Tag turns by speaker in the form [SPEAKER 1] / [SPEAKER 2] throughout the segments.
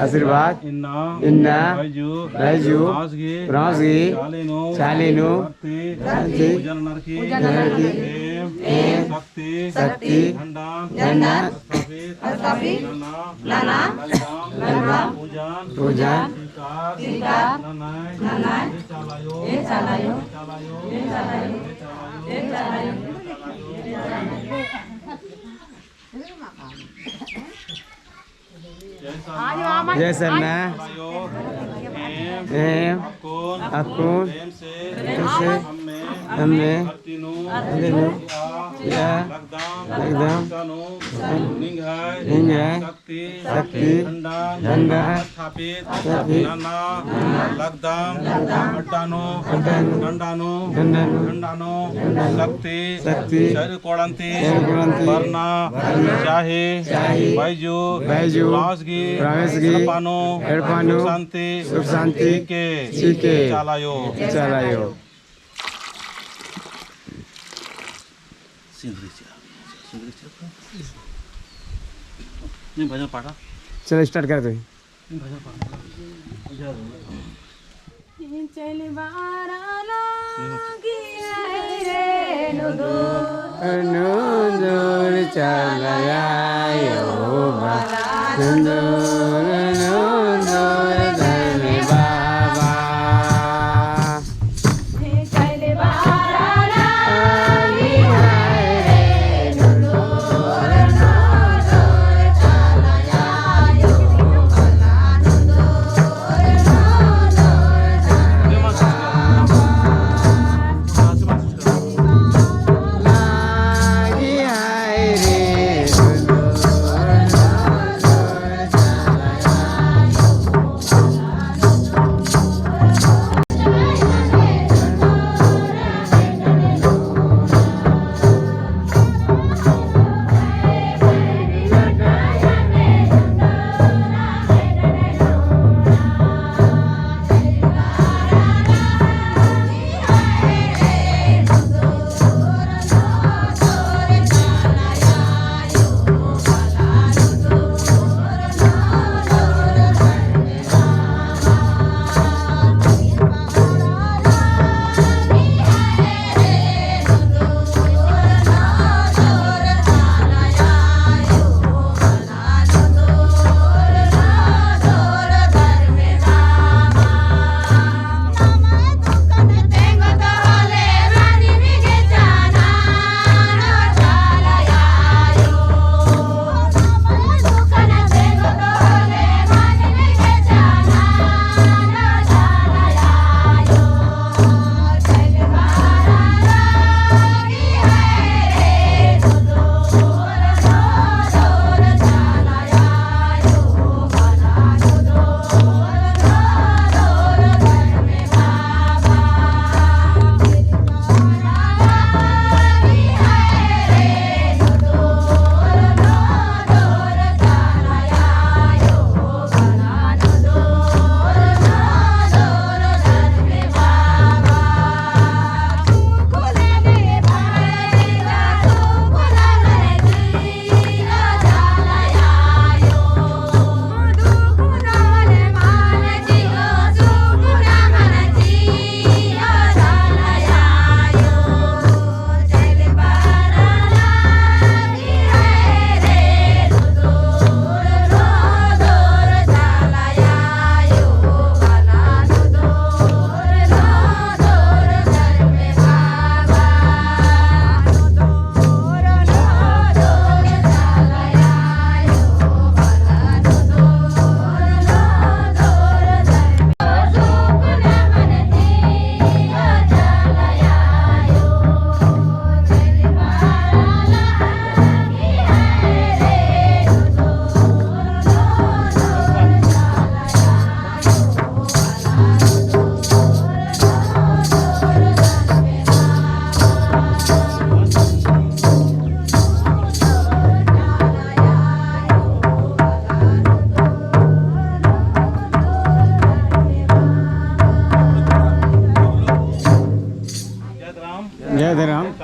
[SPEAKER 1] आशीर्वाद इन्ना राजू राजगी चालीनु शक्ति झंडा पूजा जय सरना akun से हमने लगदम निंगाय शक्ति झंडा स्थापित लगदम गंडानो शक्ति शरीर वरना चाहे बैजू रासगी पानो सुख शांति के चलायो भजन पाठा चलो स्टार्ट कर दो चल बारा नूर चलायो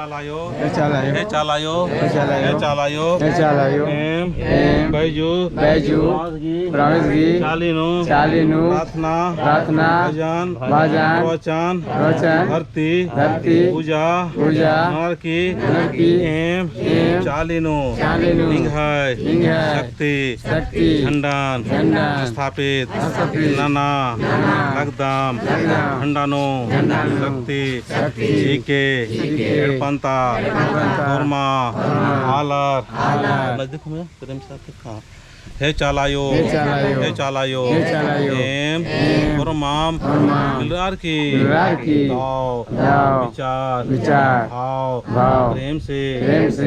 [SPEAKER 1] चालायो
[SPEAKER 2] हे चालायो
[SPEAKER 1] हे चालायो
[SPEAKER 2] हे चालायो
[SPEAKER 1] हे चालायो
[SPEAKER 2] हे चालायो
[SPEAKER 1] एम
[SPEAKER 2] एम
[SPEAKER 1] बैजू
[SPEAKER 2] बैजू ब्राह्मणगी
[SPEAKER 1] चालीनु
[SPEAKER 2] चालीनु
[SPEAKER 1] प्रार्थना
[SPEAKER 2] प्रार्थना
[SPEAKER 1] भजन
[SPEAKER 2] भजन
[SPEAKER 1] प्रवचन
[SPEAKER 2] वचन
[SPEAKER 1] धरती
[SPEAKER 2] धरती
[SPEAKER 1] पूजा
[SPEAKER 2] पूजा
[SPEAKER 1] नरकी
[SPEAKER 2] नरकी
[SPEAKER 1] एम
[SPEAKER 2] एम
[SPEAKER 1] चालीनु
[SPEAKER 2] चालीनु
[SPEAKER 1] लिंग है
[SPEAKER 2] लिंग है
[SPEAKER 1] शक्ति
[SPEAKER 2] शक्ति
[SPEAKER 1] झंडान
[SPEAKER 2] झंडान
[SPEAKER 1] स्थापित
[SPEAKER 2] स्थापित
[SPEAKER 1] नाना
[SPEAKER 2] नाना
[SPEAKER 1] लगदाम
[SPEAKER 2] लगदाम
[SPEAKER 1] झंडानो
[SPEAKER 2] झंडानो
[SPEAKER 1] शक्ति
[SPEAKER 2] शक्ति
[SPEAKER 1] जीके
[SPEAKER 2] जीके
[SPEAKER 1] एड़पंता
[SPEAKER 2] एड़पंता
[SPEAKER 1] धर्मा आलर
[SPEAKER 2] आलर
[SPEAKER 1] नजदीक में प्रेम साथ हाँ हे चालायो
[SPEAKER 2] हे चालायो
[SPEAKER 1] हे चालायो
[SPEAKER 2] हे चालायो
[SPEAKER 1] एम
[SPEAKER 2] एम
[SPEAKER 1] परमाम
[SPEAKER 2] परमाम
[SPEAKER 1] मिलरार की
[SPEAKER 2] मिलरार की
[SPEAKER 1] दाव
[SPEAKER 2] दाव
[SPEAKER 1] विचार
[SPEAKER 2] विचार
[SPEAKER 1] भाव
[SPEAKER 2] भाव
[SPEAKER 1] प्रेम से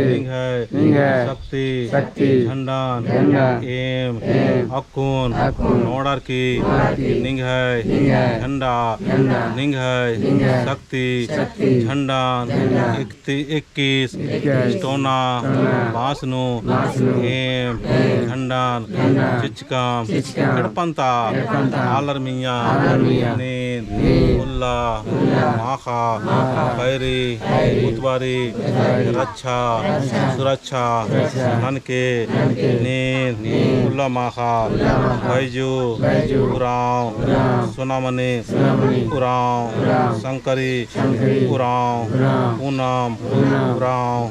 [SPEAKER 2] लिंग है
[SPEAKER 1] शक्ति
[SPEAKER 2] शक्ति
[SPEAKER 1] झंडान
[SPEAKER 2] झंडान
[SPEAKER 1] एम
[SPEAKER 2] एम
[SPEAKER 1] अक्कुन
[SPEAKER 2] अक्कुन
[SPEAKER 1] नोडार की लिंग है
[SPEAKER 2] है
[SPEAKER 1] झंडा
[SPEAKER 2] झंडा
[SPEAKER 1] लिंग
[SPEAKER 2] है
[SPEAKER 1] है शक्ति
[SPEAKER 2] शक्ति
[SPEAKER 1] झंडान
[SPEAKER 2] झंडान
[SPEAKER 1] 21 स्टोना बासनु
[SPEAKER 2] बासनु
[SPEAKER 1] एम झंडान
[SPEAKER 2] झंडान
[SPEAKER 1] चिचकाम
[SPEAKER 2] चिचकाम
[SPEAKER 1] एड़पंता
[SPEAKER 2] एड़पंता
[SPEAKER 1] आलर मियां नींद
[SPEAKER 2] नींद
[SPEAKER 1] उल्ला माखा खैरी उतवारी रक्षा सुरक्षा ननके नींद उल्ला माखा बैजू उराव सोनामणि उराव शंकरी उराव पूनम उराव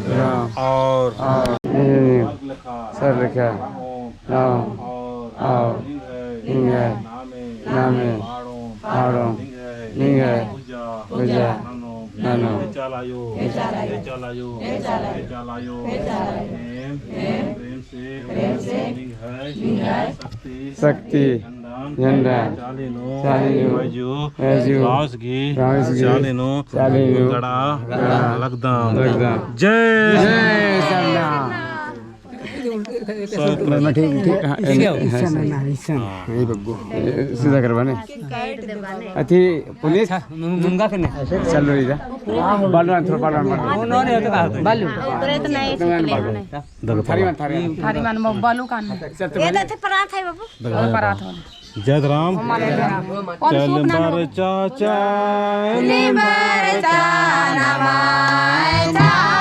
[SPEAKER 1] और
[SPEAKER 2] सर लिखा नाम और लिंग है नामे आड़ो लिंग है पूजा नानो
[SPEAKER 1] चालायो चालायो चालायो एम प्रेम से लिंग है
[SPEAKER 2] शक्ति झंडा
[SPEAKER 1] चालीनु
[SPEAKER 2] चालीनु
[SPEAKER 1] बैजू
[SPEAKER 2] बैजू
[SPEAKER 1] रासगी
[SPEAKER 2] रासगी
[SPEAKER 1] चालीनु
[SPEAKER 2] चालीनु
[SPEAKER 1] गड़ा
[SPEAKER 2] गड़ा
[SPEAKER 1] लगदाम
[SPEAKER 2] लगदाम
[SPEAKER 1] जय
[SPEAKER 2] जय चंदा सीधा करवाने अथी पुलिस मुंगा करने चल रही था बालू थोड़ा बालू बालू थारी मन
[SPEAKER 3] बालू कान ये तो परात है बाबू परात हो
[SPEAKER 1] जयराम चल बर चाचा
[SPEAKER 3] निबर चाना माय